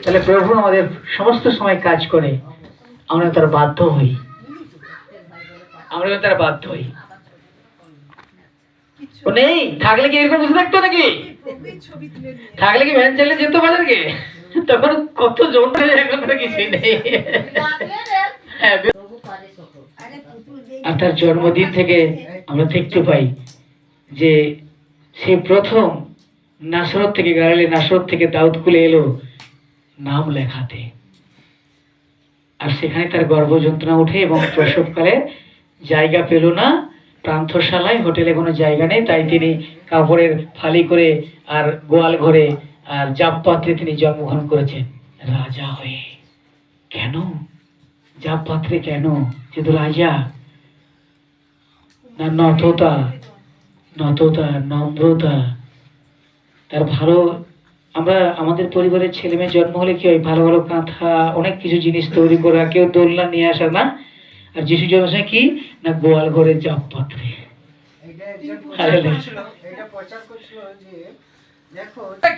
তাহলে প্রভু আমাদের সমস্ত সময় কাজ করে, আমরা তার বাধ্য হই, আমরা তার বাধ্য হই। ও নেই থাকলে কি এরকম বসে থাকতো নাকি? থাকলে কি ভ্যান চালিয়ে যেত বাজারকে? তখন কত জন, এখন তো কিছুই নেই। আর তার জন্মদিন থেকে আমরা দেখতে পাই যে সে প্রথম নাসরত থেকে, গালিলে নাসরত থেকে দাউদকুলে এলো নাম লেখাতে। আর সেখানে তার গর্ভ যন্ত্রণা উঠে এবং প্রসবকালে জায়গা পেল না, প্রান্তশালায়, হোটেলে কোনো জায়গা নেই, তাই তিনি কাপড়ের ফালি করে আর গোয়াল ঘরে আর জাপ পাত্রে তিনি জন্মগ্রহণ করেছেন রাজা হয়ে। কেন জাপ পাত্রে? কেন? যেহেতু রাজা। না নততা, নততা, নম্রতা, তার ভালো। আমরা আমাদের পরিবারের ছেলে মেয়ে জন্ম হলে কি হয়, ভালো ভালো কাঁথা, অনেক কিছু জিনিস তৈরি করা, কেউ দোলনা নিয়ে আসা না। আর যিশু জন্মে কি না গোয়াল ঘরে জাপ পাত্রে।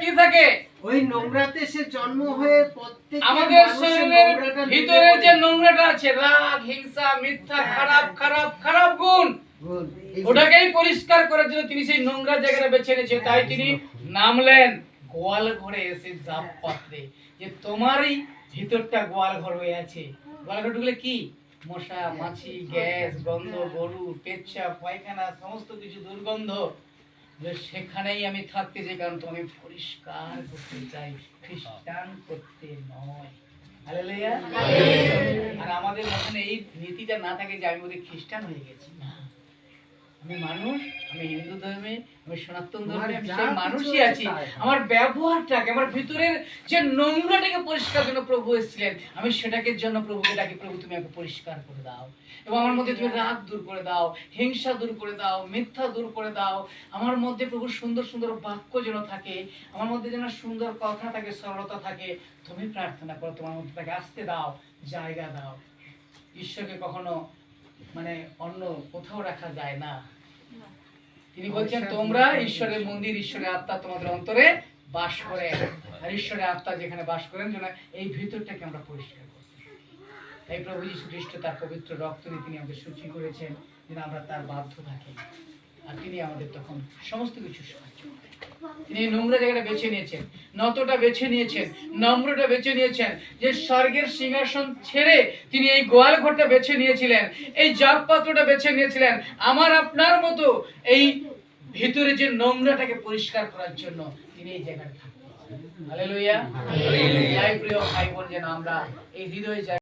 কি থাকে ওই নোংরাতে সে জন্ম হয়ে আমাদের শরীরের ভিতরে যে নোংরাটা আছে, রাগ, হিংসা, মিথ্যা, খারাপ খারাপ খারাপ গুণ, ওটাকেই পরিষ্কার করার জন্য তিনি সেই নোংরা জায়গাটা বেছে নিয়েছেন। তাই তিনি নামলেন গোয়াল ঘরে এসে জাপ পাত্রে, যে তোমারই ভিতরটা গোয়াল ঘর হয়ে আছে। গোয়াল ঘর ঢুকলে কি মশা, মাছি, গ্যাস, গন্ধ, গরু, পেচ্ছাপ, পায়খানা, সমস্ত কিছু দুর্গন্ধ, সেখানেই আমি থাকতে চাই, কারণ তুমি পরিষ্কার করতে চাই, খ্রিস্টান করতে নয়। হালেলুয়া। আর আমাদের মধ্যে এই নীতিটা না থাকে যে আমি ওদের খ্রিস্টান হয়ে গেছি। না, আমি মানুষ, আমি হিন্দু ধর্মে, আমি সনাতন ধর্মে, আমি সেই মানুষই আছি। আমার ব্যবহারটাকে, আমার ভিতরের যে নোংরাটাকে পরিষ্কার জন্য প্রভু এসেছিলেন, আমি সেটাকে জন্য প্রভুকে ডাকি, প্রভু তুমি আমাকে পরিষ্কার করে দাও, এবং আমার মধ্যে তুমি রাগ দূর করে দাও, হিংসা দূর করে দাও, মিথ্যা দূর করে দাও। আমার মধ্যে প্রভু সুন্দর সুন্দর বাক্য যেন থাকে, আমার মধ্যে যেন সুন্দর কথা থাকে, সরলতা থাকে। তুমি প্রার্থনা করো, তোমার মধ্যে তাকে আসতে দাও, জায়গা দাও। ঈশ্বরকে কখনো মানে অন্য কোথাও রাখা যায় না। তিনি বলছেন তোমরা ঈশ্বরের মন্দির, ঈশ্বরের আত্মা তোমাদের অন্তরে বাস করে। আর ঈশ্বরের আত্মা যেখানে বাস করেন, যেন এই ভিতরটাকে আমরা পরিষ্কার করি। তাই প্রভু যীশু খ্রিস্ট তার পবিত্র রক্ত দিয়ে তিনি আমাদের সূচি করেছেন, যেন আমরা তার বাধ্য থাকি। আর তিনি আমাদের তখন সমস্ত কিছু সাহায্য করেন। তিনি নোংরা জায়গাটা বেছে নিয়েছেন, নতটা বেছে নিয়েছেন, নম্রটা বেছে নিয়েছেন, যে স্বর্গের সিংহাসন ছেড়ে তিনি এই গোয়াল ঘরটা বেছে নিয়েছিলেন, এই জাপ পাত্রটা বেছে নিয়েছিলেন, আমার আপনার মতো এই ভিতরে যে নোংরাটাকে পরিষ্কার করার জন্য তিনি এই জায়গায় থাকতেন। হালেলুয়া। প্রিয় ভাই বোন, যেন আমরা এই হৃদয়